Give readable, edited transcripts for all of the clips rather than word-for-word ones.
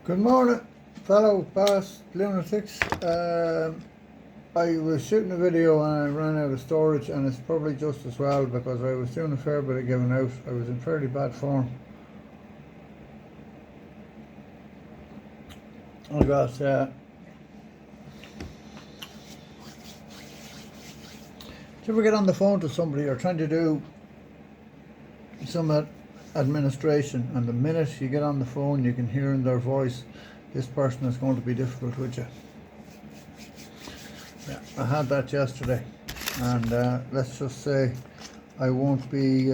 Good morning, fellow past lunatics. I was shooting a video and I ran out of storage, and it's probably just as well because I was doing a fair bit of giving out. I was in fairly bad form. I got do you ever get on the phone to somebody or trying to do some administration, and the minute you get on the phone you can hear in their voice this person is going to be difficult with you? Yeah, I had that yesterday, and let's just say I won't be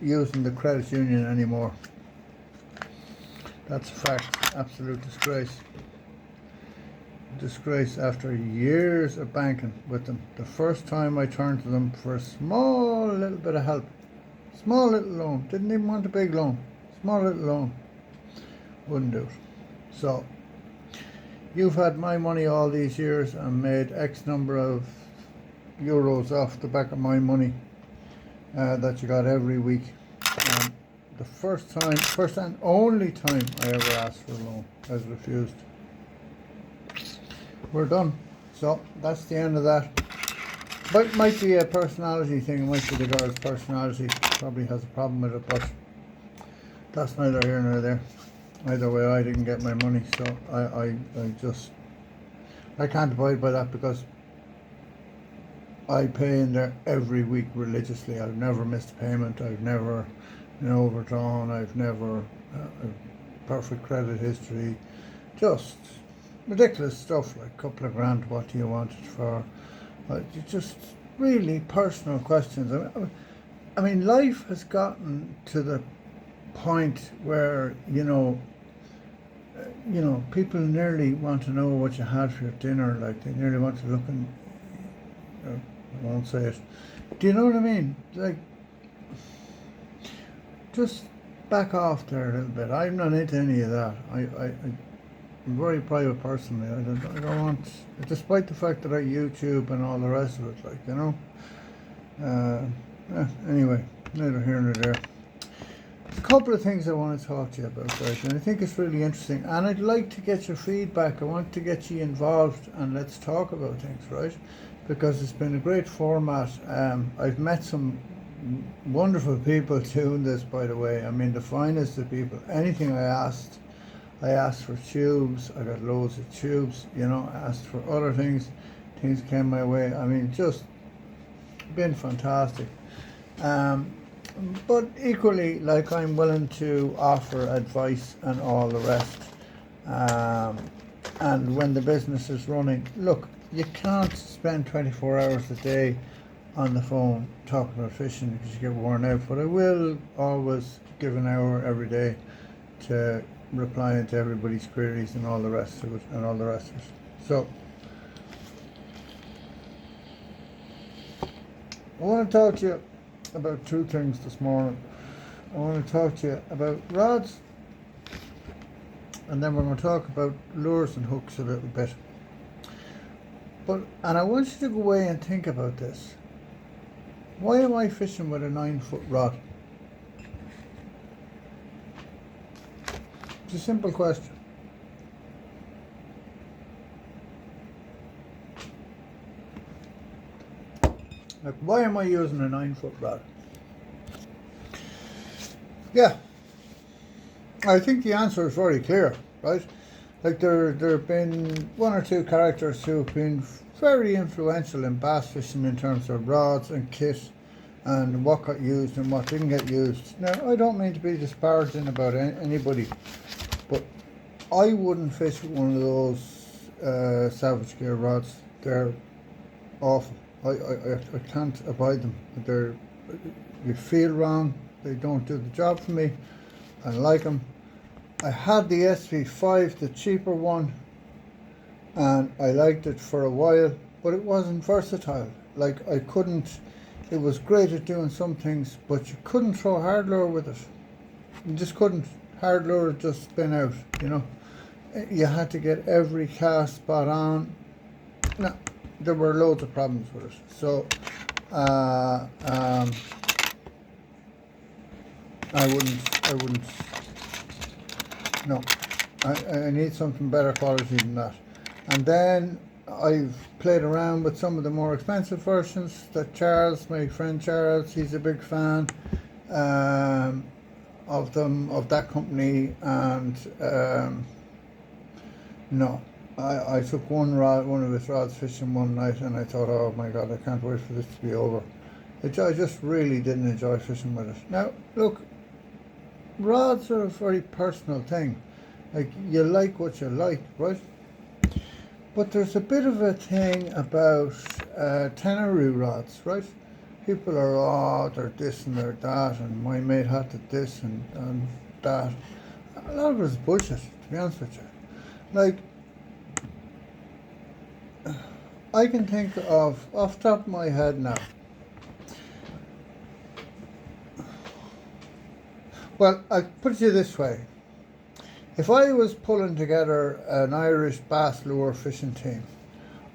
using the credit union anymore. That's a fact. Absolute disgrace. Disgrace after years of banking with them. The first time I turned to them for a small little bit of help, small little loan, didn't even want a big loan, small little loan, wouldn't do it. So you've had my money all these years and made X number of euros off the back of my money that you got every week. The first and only time I ever asked for a loan, I was refused. We're done. So that's the end of that. But it might be a personality thing. It might be the girl's personality. Probably has a problem with it, but that's neither here nor there. Either way, I didn't get my money, so I can't abide by that because I pay in there every week religiously. I've never missed a payment. I've never been overdrawn. I've never perfect credit history. Just ridiculous stuff like a couple of grand. What do you want it for? Just really personal questions. I mean, life has gotten to the point where people nearly want to know what you had for your dinner. Like they nearly want to look and I won't say it. Do you know what I mean? Like, just back off there a little bit. I'm not into any of that. I'm a very private person. I don't want, despite the fact that I YouTube and all the rest of it, anyway, neither here nor there. There's a couple of things I want to talk to you about, guys, and I think it's really interesting, and I'd like to get your feedback. I want to get you involved, and let's talk about things, right? Because it's been a great format. I've met some wonderful people doing this, by the way. I mean, the finest of people. Anything I asked for tubes, I got loads of tubes, I asked for other things came my way. I mean, just been fantastic. But equally, like, I'm willing to offer advice and all the rest. And when the business is running, look, you can't spend 24 hours a day on the phone talking about fishing because you get worn out, but I will always give an hour every day to replying to everybody's queries and all the rest of it. So I want to talk to you about two things this morning. I want to talk to you about rods, and then we're going to talk about lures and hooks a little bit. And I want you to go away and think about this. Why am I fishing with a 9-foot rod? It's a simple question. Like, why am I using a 9-foot rod? Yeah, I think the answer is very clear, right? Like, there have been one or two characters who have been very influential in bass fishing in terms of rods and kit and what got used and what didn't get used. Now, I don't mean to be disparaging about anybody, but I wouldn't fish with one of those Savage Gear rods. They're awful. I can't abide them. You feel wrong. They don't do the job for me. I like them. I had the SV5, the cheaper one, and I liked it for a while, but it wasn't versatile. Like, it was great at doing some things, but you couldn't throw hard lure with it. You just couldn't. Hard lure just spin out, You had to get every cast spot on. No, there were loads of problems with it. So, I wouldn't, no. I need something better quality than that. And then I've played around with some of the more expensive versions that Charles, my friend Charles, he's a big fan um, of them, of that company. And no, I took one of his rods fishing one night, and I thought, oh my God, I can't wait for this to be over. I just really didn't enjoy fishing with it. Now, look, rods are a very personal thing. Like, you like what you like, right? But there's a bit of a thing about tannery rods, right? People are, oh, they're this and they're that, and my mate had this and that. A lot of it is bullshit, to be honest with you. Like, I can think of, off the top of my head now, well, I put it to you this way. If I was pulling together an Irish bass lure fishing team,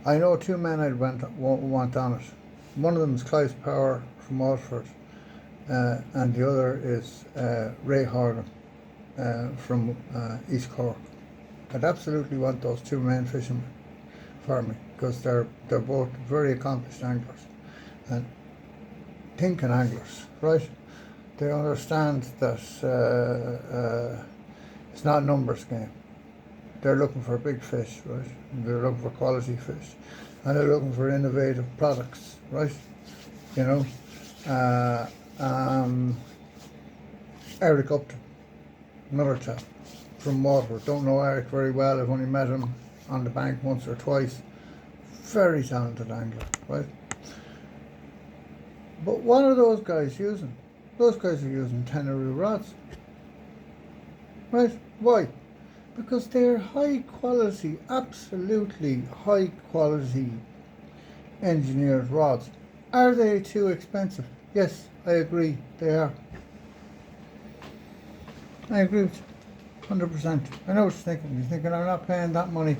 I know two men I'd want on it. One of them is Clive Power from Waterford, and the other is Ray Horgan from East Cork. I'd absolutely want those two men fishing for me, because they're both very accomplished anglers and thinking anglers, right? They understand that it's not a numbers game. They're looking for big fish, right? And they're looking for quality fish, and they're looking for innovative products, right? You know, Eric Upton, another chap from Waterford. Don't know Eric very well. I've only met him on the bank once or twice. Very talented angler, right? But what are those guys using? Those guys are using tannery rods, right? Why? Because they're high quality, absolutely high quality engineered rods. Are they too expensive? Yes, I agree, they are. I agree with you, 100%. I know what you're thinking. You're thinking, I'm not paying that money.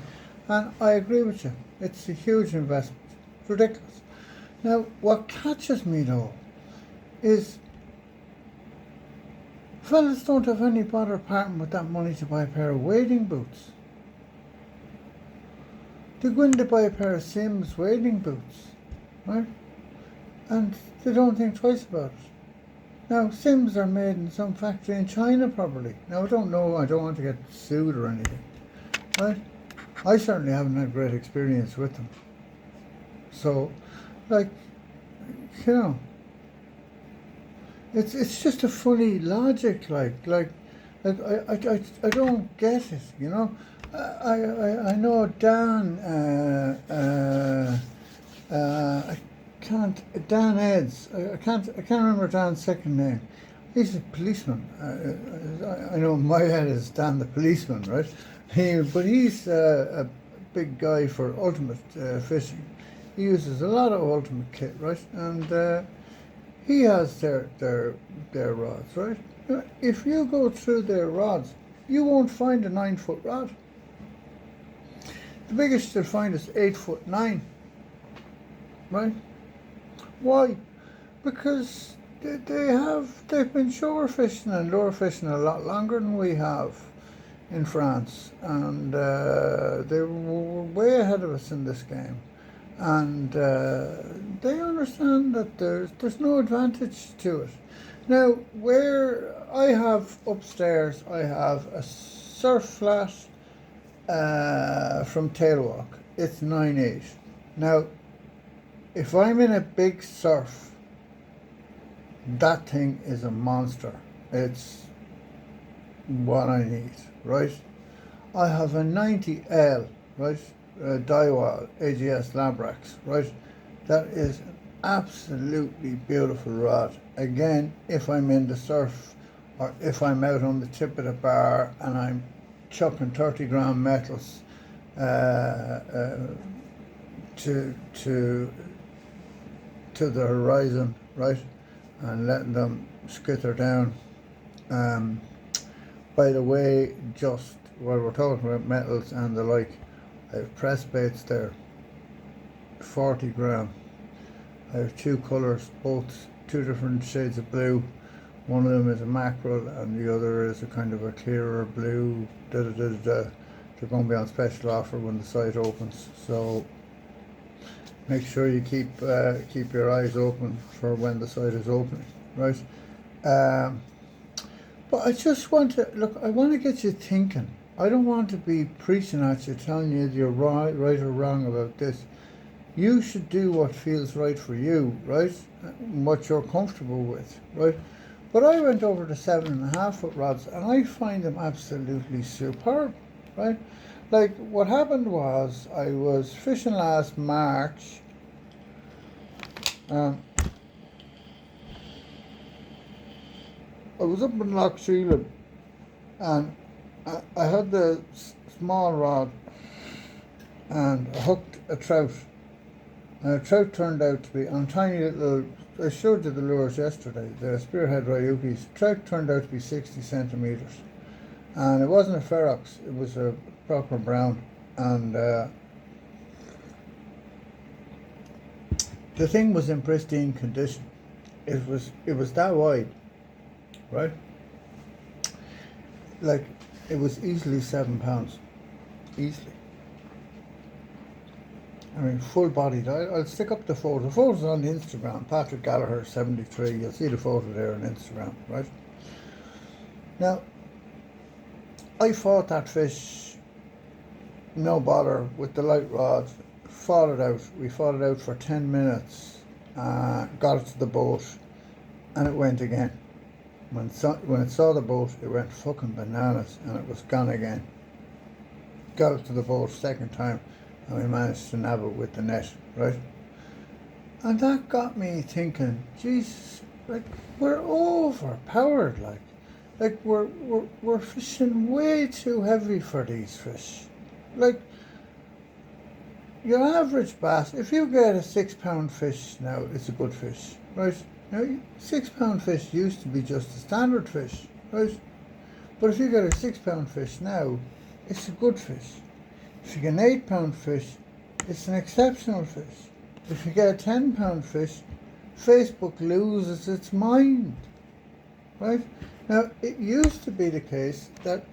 And I agree with you. It's a huge investment. It's ridiculous. Now, what catches me though is fellas don't have any bother parting with that money to buy a pair of wading boots. They go in to buy a pair of Sims wading boots, right? And they don't think twice about it. Now, Sims are made in some factory in China probably. Now, I don't know, I don't want to get sued or anything, right? I certainly haven't had great experience with them. So, like, you know, it's just a funny logic, I don't get it, you know. I know Dan, I can't, Dan Eds, I can't remember Dan's second name. He's a policeman. I know in my head is Dan the policeman, right? But he's a big guy for ultimate fishing. He uses a lot of ultimate kit, right? And he has their rods, right? If you go through their rods, you won't find a 9-foot rod. The biggest you'll find is 8'9", right? Why? Because they've been shore fishing and lure fishing a lot longer than we have in France, and they were way ahead of us in this game. And they understand that there's no advantage to it. Now, where I have upstairs, I have a surf flat from Tailwalk. It's 9'8". Now, if I'm in a big surf, that thing is a monster. It's what I need, right? I have a 90L, right? Daiwa AGS Labrax, right? That is an absolutely beautiful rod. Again, if I'm in the surf or if I'm out on the tip of the bar and I'm chucking 30-gram metals to the horizon, right, and letting them skitter down. By the way, just while we're talking about metals and the like, I have press baits there, 40 gram. I have two colours, both two different shades of blue, One of them is a mackerel and the other is a kind of a clearer blue. They're going to be on special offer when the site opens. So make sure you keep your eyes open for when the site is opening, right? But I just want to look. I want to get you thinking. I don't want to be preaching at you, telling you you're right or wrong about this. You should do what feels right for you, right? What you're comfortable with, right? But I went over to 7.5 foot rods and I find them absolutely superb, right? Like what happened was I was fishing last March. I was up in Loch Sheelan and I had the small rod and I hooked a trout. And the trout turned out to be on tiny little. I showed you the lures yesterday, the spearhead Ryukis. Trout turned out to be 60 centimetres. And it wasn't a ferox, it was a proper brown. And the thing was in pristine condition. It was that wide, right? Like, it was easily 7 pounds. Easily. I mean, full bodied. I'll stick up the photo. The photo's on the Instagram. Patrick Gallagher 73. You'll see the photo there on Instagram, right? Now, I fought that fish, no bother, with the light rod. Fought it out. We fought it out for 10 minutes. Got it to the boat, and it went again. When it saw the boat, it went fucking bananas, and it was gone again. Got it to the boat second time, and we managed to nab it with the net, right? And that got me thinking, Jesus, like, we're overpowered, like we're fishing way too heavy for these fish. Like, your average bass, if you get a 6 pound fish now, it's a good fish, right? Now, 6 pound fish used to be just a standard fish, right? But if you get a 6 pound fish now, it's a good fish. If you get an 8 pound fish, it's an exceptional fish. If you get a 10 pound fish, Facebook loses its mind, right? Now, it used to be the case that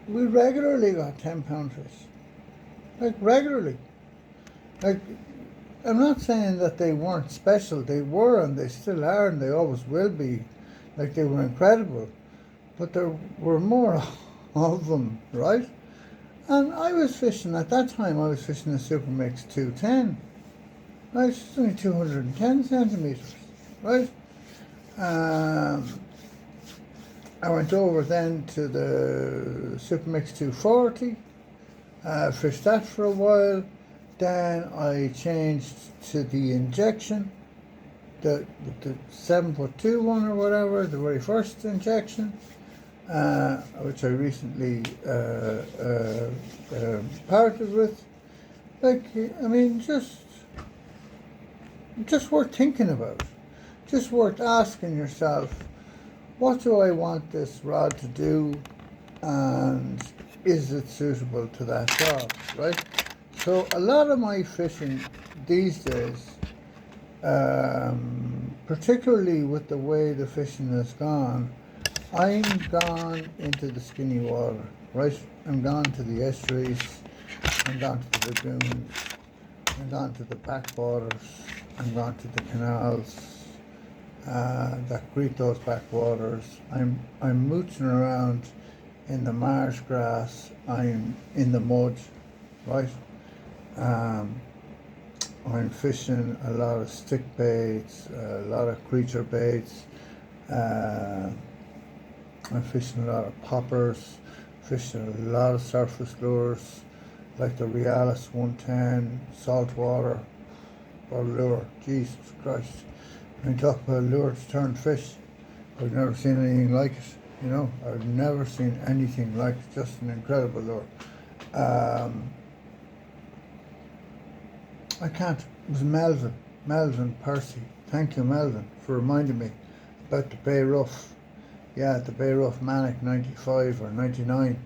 we regularly got 10 pound fish. Like, regularly. Like, I'm not saying that they weren't special. They were, and they still are, and they always will be. Like, they were incredible. But there were more of them, right? And I was fishing, at that time, I was fishing a Super Mix 210. Right? It's only 210 centimetres, right? I went over then to the Super Mix 240, fished that for a while. Then I changed to the injection, the 7'2" one or whatever, the very first injection, which I recently parted with. Like, I mean, just worth thinking about, just worth asking yourself, what do I want this rod to do, and is it suitable to that job, right? So a lot of my fishing these days, particularly with the way the fishing has gone, I'm gone into the skinny water, right? I'm gone to the estuaries, I'm gone to the lagoons, I'm gone to the backwaters, I'm gone to the canals that greet those backwaters. I'm mooching around in the marsh grass, I'm in the mud, right? I'm fishing a lot of stick baits, a lot of creature baits. I'm fishing a lot of poppers, fishing a lot of surface lures, like the Realis 110 saltwater or lure. Jesus Christ. When you talk about a lure to turn fish, I've never seen anything like it. You know, I've never seen anything like it. Just an incredible lure. I can't. It was Melvin Percy. Thank you, Melvin, for reminding me about the Bay Rough. Yeah, the Bay Rough Manic 95 or 99.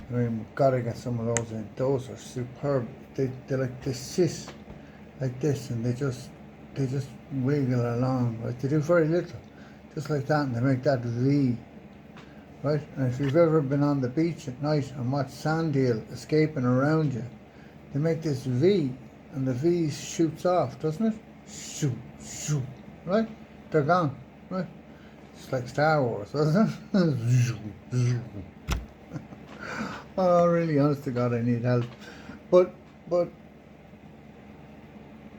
I mean, we've got to get some of those in. Those are superb. They like, they sit like this, and they just wiggle along. Like, they do very little. just like that, and they make that V, right? And if you've ever been on the beach at night and watched sand eel escaping around you, they make this V, and the V shoots off, doesn't it? Shoot, shoot, right? They're gone, right? It's like Star Wars, isn't it? Oh, really, honest to God, I need help. But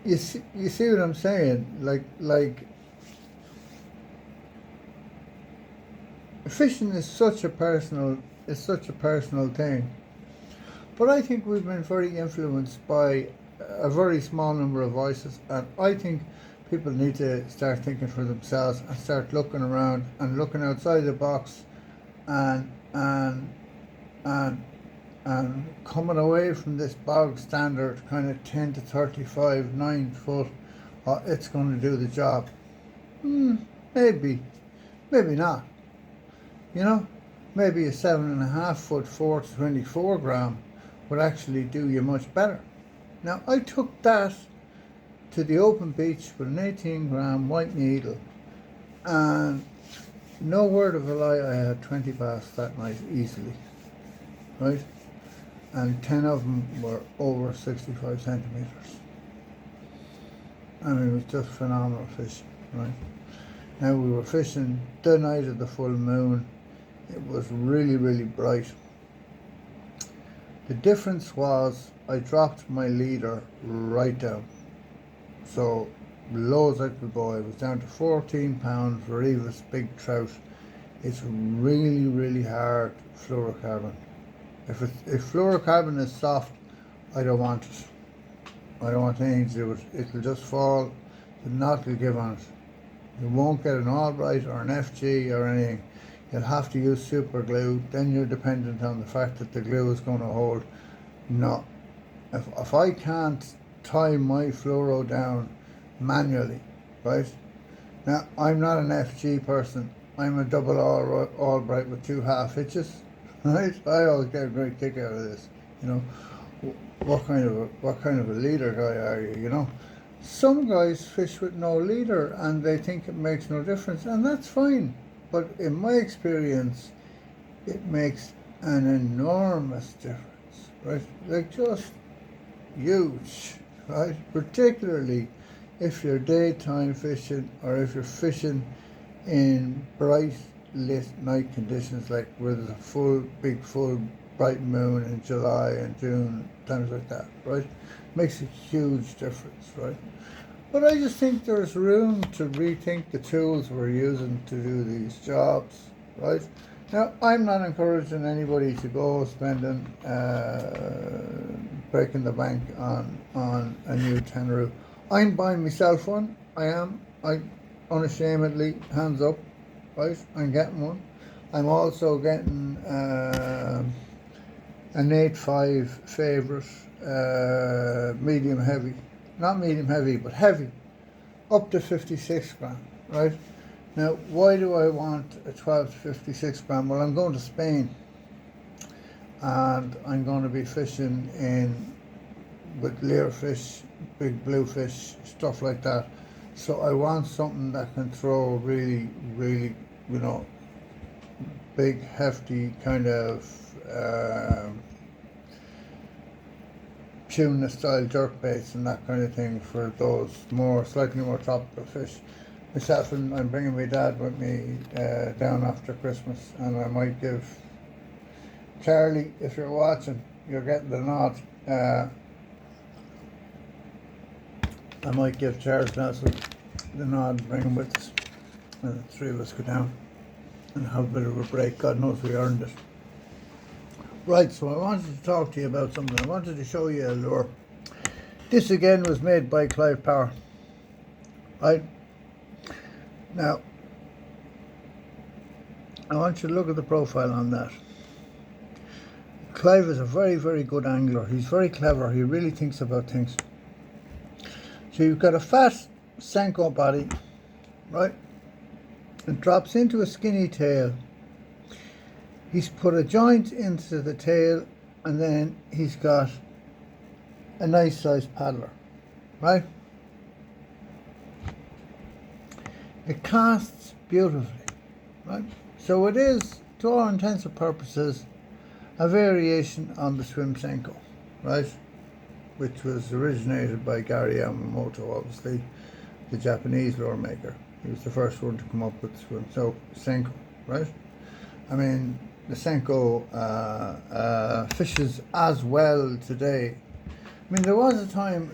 you see what I'm saying? Like fishing is such a personal thing. But I think we've been very influenced by a very small number of voices, and I think people need to start thinking for themselves and start looking around and looking outside the box, and and and and coming away from this bog standard kind of 10 to 35 9 foot. It's going to do the job. Maybe, maybe not. You know, maybe a 7.5 foot 4 to 24 gram would actually do you much better. Now, I took that to the open beach with an 18 gram white needle, and no word of a lie, I had 20 bass that night easily, right? And 10 of them were over 65 centimeters. I mean, it was just phenomenal fishing, right? Now, we were fishing the night of the full moon. It was really, really bright. The difference was I dropped my leader right down. So low as I could go, I was down to 14 pounds Revis big trout. It's really, really hard fluorocarbon. If fluorocarbon is soft, I don't want it. I don't want anything to do with it. It'll just fall, the knot will give on it. You won't get an Albright or an FG or anything. You'll have to use super glue. Then you're dependent on the fact that the glue is going to hold. No. If I can't tie my fluoro down manually, right? Now, I'm not an FG person. I'm a double Albright with 2 half hitches, right? I always get a great kick out of this. You know, what kind of a leader guy are you? You know, some guys fish with no leader and they think it makes no difference, and that's fine. But in my experience, it makes an enormous difference, right? Like just huge, right? Particularly if you're daytime fishing or if you're fishing in bright lit night conditions, like where there's a big full bright moon in July and June, times like that, right? Makes a huge difference, right? But I just think there's room to rethink the tools we're using to do these jobs, right? Now, I'm not encouraging anybody to go spending, breaking the bank on a new tenor. I'm buying myself one. I unashamedly, hands up, right? I'm getting one. I'm also getting an 8.5 favourite, medium heavy. Not medium heavy, but heavy, up to 56 gram, right? Now, why do I want a 12 to 56 gram? Well, I'm going to Spain, and I'm going to be fishing with leerfish, big bluefish, stuff like that. So I want something that can throw really, really, you know, big, hefty kind of tuna style jerk baits and that kind of thing for those slightly more tropical fish. Myself, and I'm bringing my dad with me down after Christmas, and I might give Charlie, if you're watching, you're getting the nod. I might give Charles Nelson the nod and bring him with us, and the 3 of us go down and have a bit of a break. God knows we earned it. Right, so I wanted to talk to you about something. I wanted to show you a lure. This again was made by Clive Power. Right? Now, I want you to look at the profile on that. Clive is a very, very good angler. He's very clever. He really thinks about things. So you've got a fat senko body, right? It drops into a skinny tail. He's put a joint into the tail, and then he's got a nice sized paddler, right? It casts beautifully, right? So it is, to all intents and purposes, a variation on the swim senko, right? Which was originated by Gary Yamamoto, obviously, the Japanese lure maker. He was the first one to come up with the swim senko, right? I mean, the senko fishes as well today. I mean, there was a time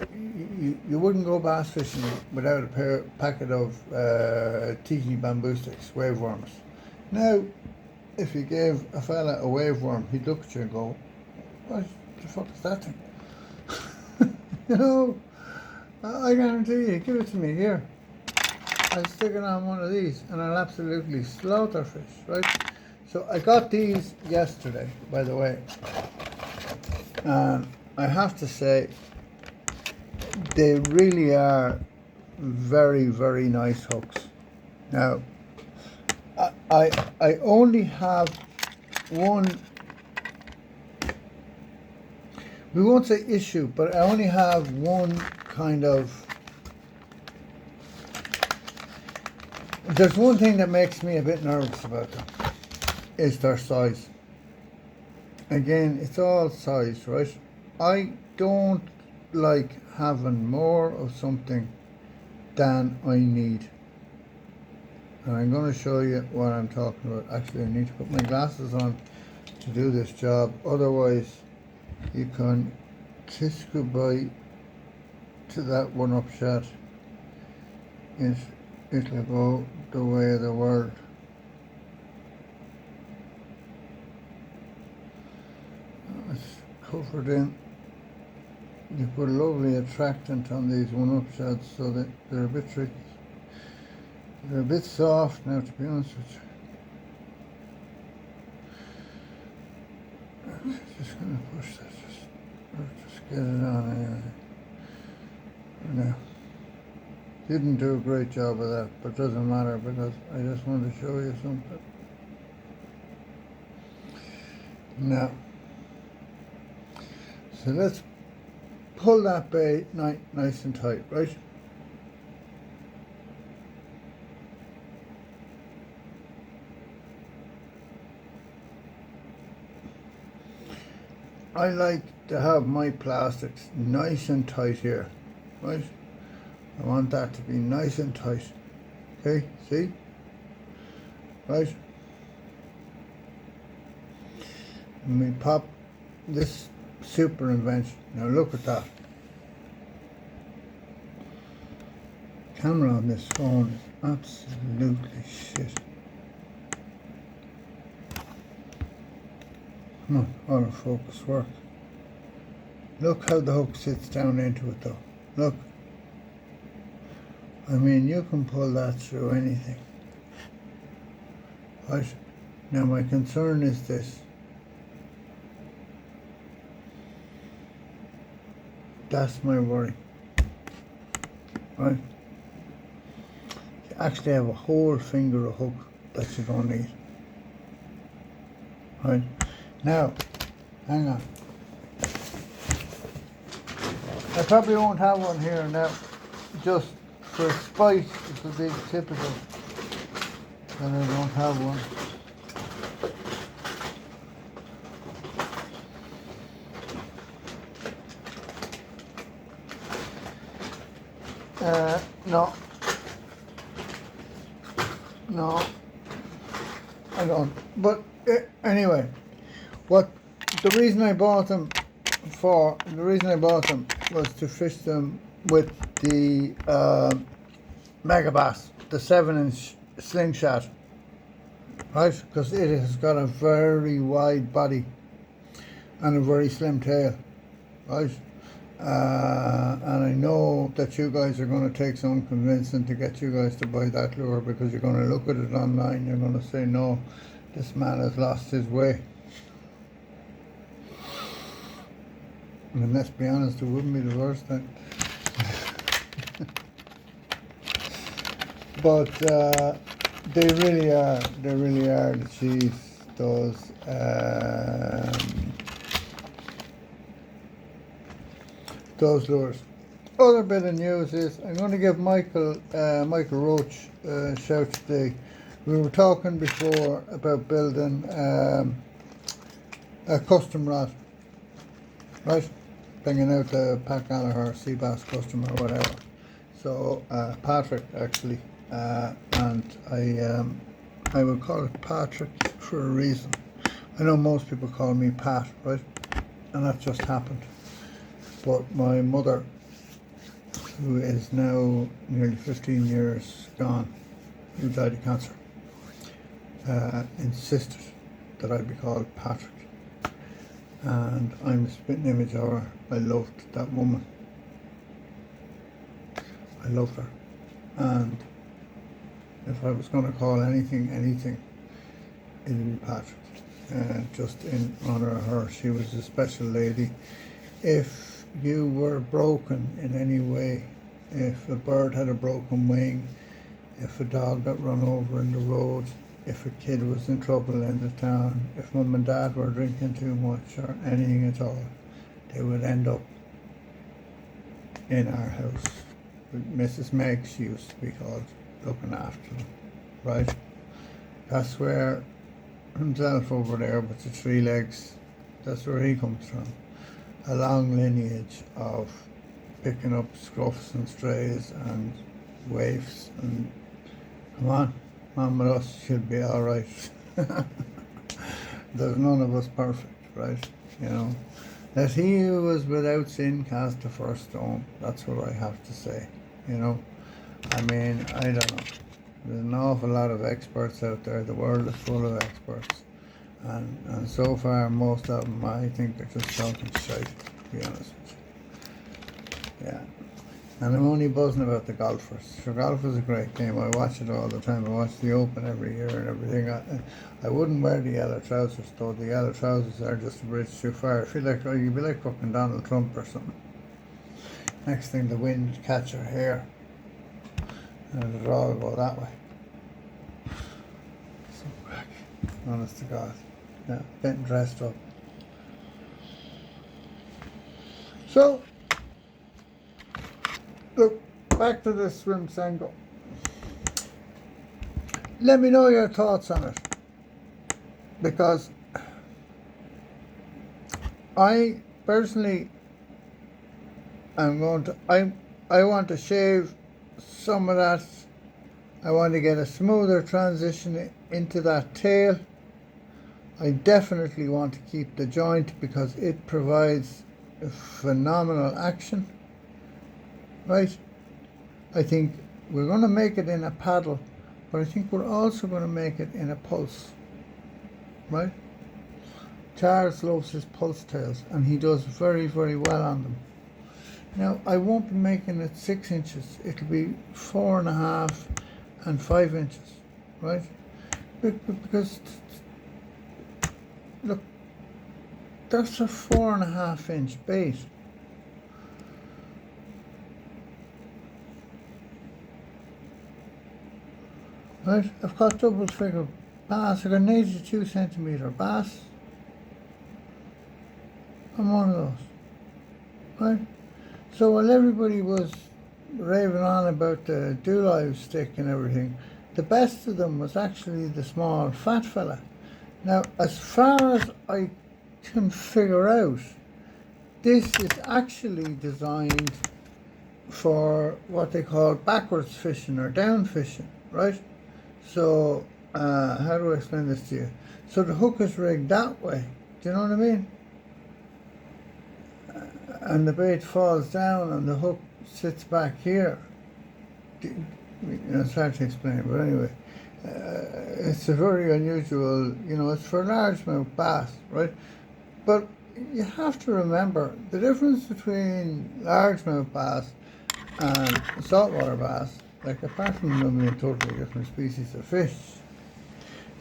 you wouldn't go bass fishing without a packet of tiki bamboo sticks, wave worms. Now, if you gave a fella a wave worm, he'd look at you and go, "What the fuck is that thing?" You know, I guarantee you, give it to me here. I'll stick it on one of these and I'll absolutely slaughter fish, right? So I got these yesterday, by the way. And I have to say, they really are very, very nice hooks. Now, I only have one, we won't say issue, but I only have one kind of, there's one thing that makes me a bit nervous about them, is their size. Again, it's all size, right? I don't like having more of something than I need. And I'm going to show you what I'm talking about. Actually, I need to put my glasses on to do this job. Otherwise, you can kiss goodbye to that one-up shot. It'll go the way of the world. It's covered in. You put a lovely attractant on these one-up shots so that they're a bit tricky. They're a bit soft now, to be honest with you. Just going to push that, just get it on anyway. Now, didn't do a great job of that, but doesn't matter because I just wanted to show you something. Now, so let's pull that bait nice and tight, right? I like to have my plastics nice and tight here, right? I want that to be nice and tight. Okay, see? Right? And we pop this super invention. Now look at that. Camera on this phone is absolutely shit. Come on, autofocus work. Look how the hook sits down into it though. Look. I mean, you can pull that through anything. Right? Now my concern is this. That's my worry. Right? You actually have a whole finger of hook that you don't need. Right? Now, hang on. I probably won't have one here now. Just for spite, it'll be typical that I don't have one. No, I don't. But anyway, the reason I bought them was to fish them with the Megabass, the 7-inch slingshot, right? Because it has got a very wide body and a very slim tail, right? And I know that you guys are going to take some convincing to get you guys to buy that lure, because you're going to look at it online, you're going to say, no, this man has lost his way. And let's be honest, it wouldn't be the worst thing. But they really are the cheese, those lures. Other bit of news is I'm going to give Michael Roach a shout today. We were talking before about building a custom rod, right? Bringing out the Pat Gallagher sea bass custom or whatever. So Patrick actually, and I would call it Patrick for a reason. I know most people call me Pat, right? And that just happened. But my mother, who is now nearly 15 years gone, who died of cancer, insisted that I be called Patrick. And I'm a spitting image of her. I loved that woman. I loved her. And if I was going to call anything, it would be Patrick. Just in honour of her. She was a special lady. If you were broken in any way, if a bird had a broken wing, if a dog got run over in the road, if a kid was in trouble in the town, if mum and dad were drinking too much or anything at all, they would end up in our house. Mrs. Meg, she used to be called, looking after them, right? That's where himself over there with the 3 legs, that's where he comes from. A long lineage of picking up scruffs and strays and waifs, and come on with us, she'll be alright. There's none of us perfect, right? You know, let he who was without sin cast the first stone. That's what I have to say, you know. I mean, I don't know. There's an awful lot of experts out there. The world is full of experts. And so far, most of them, I think they're just talking shite, to be honest with you. Yeah. And I'm only buzzing about the golfers. Sure, golf is a great game. I watch it all the time. I watch the Open every year and everything. I wouldn't wear the yellow trousers, though. The yellow trousers are just a bridge too far. I feel like you'd be like fucking Donald Trump or something. Next thing, the wind catch your hair. And it'll all go that way. So crack. Honest to God. Yeah, getting dressed up. So, look, back to this swim senko. Let me know your thoughts on it. Because I personally am going to, I want to shave some of that. I want to get a smoother transition into that tail. I definitely want to keep the joint because it provides a phenomenal action, right? I think we're going to make it in a paddle, but I think we're also going to make it in a pulse, right? Charles loves his pulse tails and he does very, very well on them. Now, I won't be making it 6 inches. It'll be 4.5 and 5 inches, right? Because, look, that's a 4.5 inch bait. Right? I've got double figure bass. I've got an 82 centimetre bass. I'm one of those, right? So while everybody was raving on about the do-live stick and everything, the best of them was actually the small fat fella. Now, as far as I can figure out, this is actually designed for what they call backwards fishing or down fishing, right? So, how do I explain this to you? So the hook is rigged that way. Do you know what I mean? And the bait falls down and the hook sits back here. It's hard to explain, but anyway, it's a very unusual, it's for largemouth bass, right? But you have to remember the difference between largemouth bass and saltwater bass, like apart from them being totally different species of fish,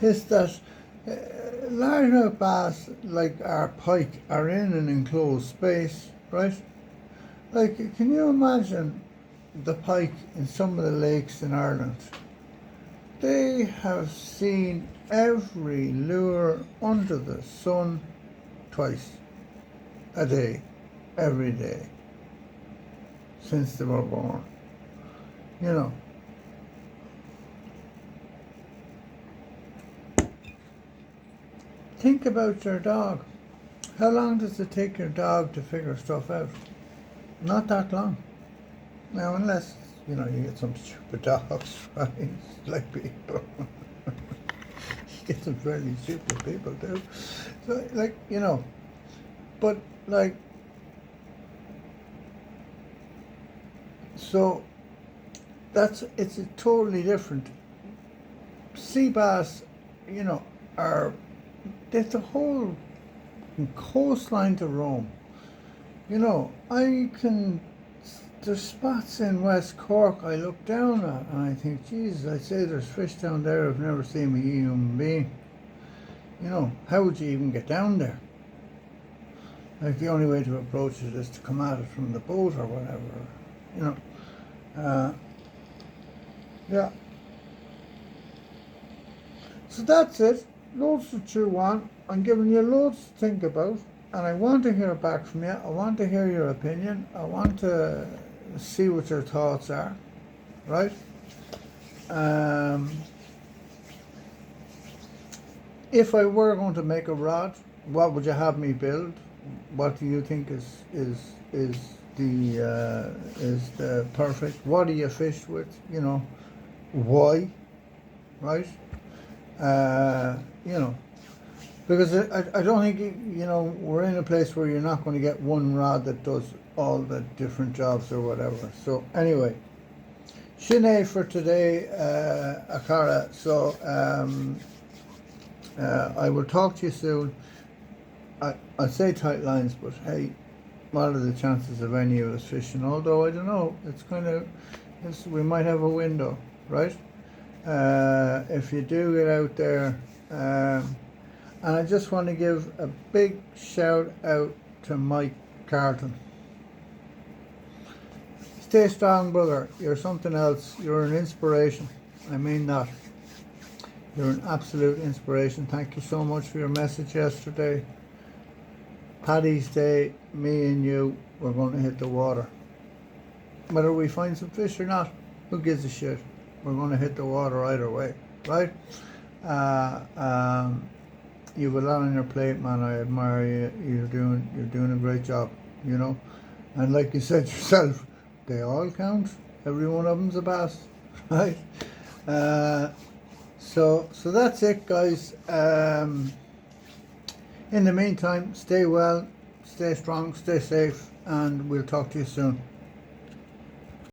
is that largemouth bass, like our pike, are in an enclosed space, right? Like, can you imagine the pike in some of the lakes in Ireland? They have seen every lure under the sun twice a day, every day, since they were born. think about your dog. How long does it take your dog to figure stuff out? Not that long. Now, unless, you know, you get some stupid dogs, right? Like people. You get some fairly stupid people too. So, like, you know, but like, so it's a totally different. Sea bass, you know, are, there's the whole coastline to roam. You know, there's spots in West Cork I look down at and I think, Jesus, I'd say there's fish down there I've never seen a human being. You know, how would you even get down there? Like, the only way to approach it is to come at it from the boat or whatever, you know. Yeah. So that's it. Loads to chew on. I'm giving you loads to think about, and I want to hear back from you. I want to hear your opinion. I want to see what your thoughts are, right? If I were going to make a rod, what would you have me build? What do you think is the perfect? What do you fish with? You know, why? Right? You know, because I don't think, you know, we're in a place where you're not going to get one rod that does all the different jobs or whatever. So anyway, Sinead for today, Akara. So I will talk to you soon. I'd say tight lines, but hey, what are the chances of any of us fishing? Although I don't know, we might have a window, right? If you do get out there, and I just want to give a big shout out to Mike Carton. Stay strong, brother. You're something else. You're an inspiration. I mean that. You're an absolute inspiration. Thank you so much for your message yesterday. Paddy's Day, me and you, we're going to hit the water. Whether we find some fish or not, who gives a shit? We're going to hit the water either way, right? You've a lot on your plate, man. I admire you. You're doing a great job, you know. And like you said yourself, they all count. Every one of them's a bass, right? So that's it, guys. In the meantime, stay well, stay strong, stay safe, and we'll talk to you soon.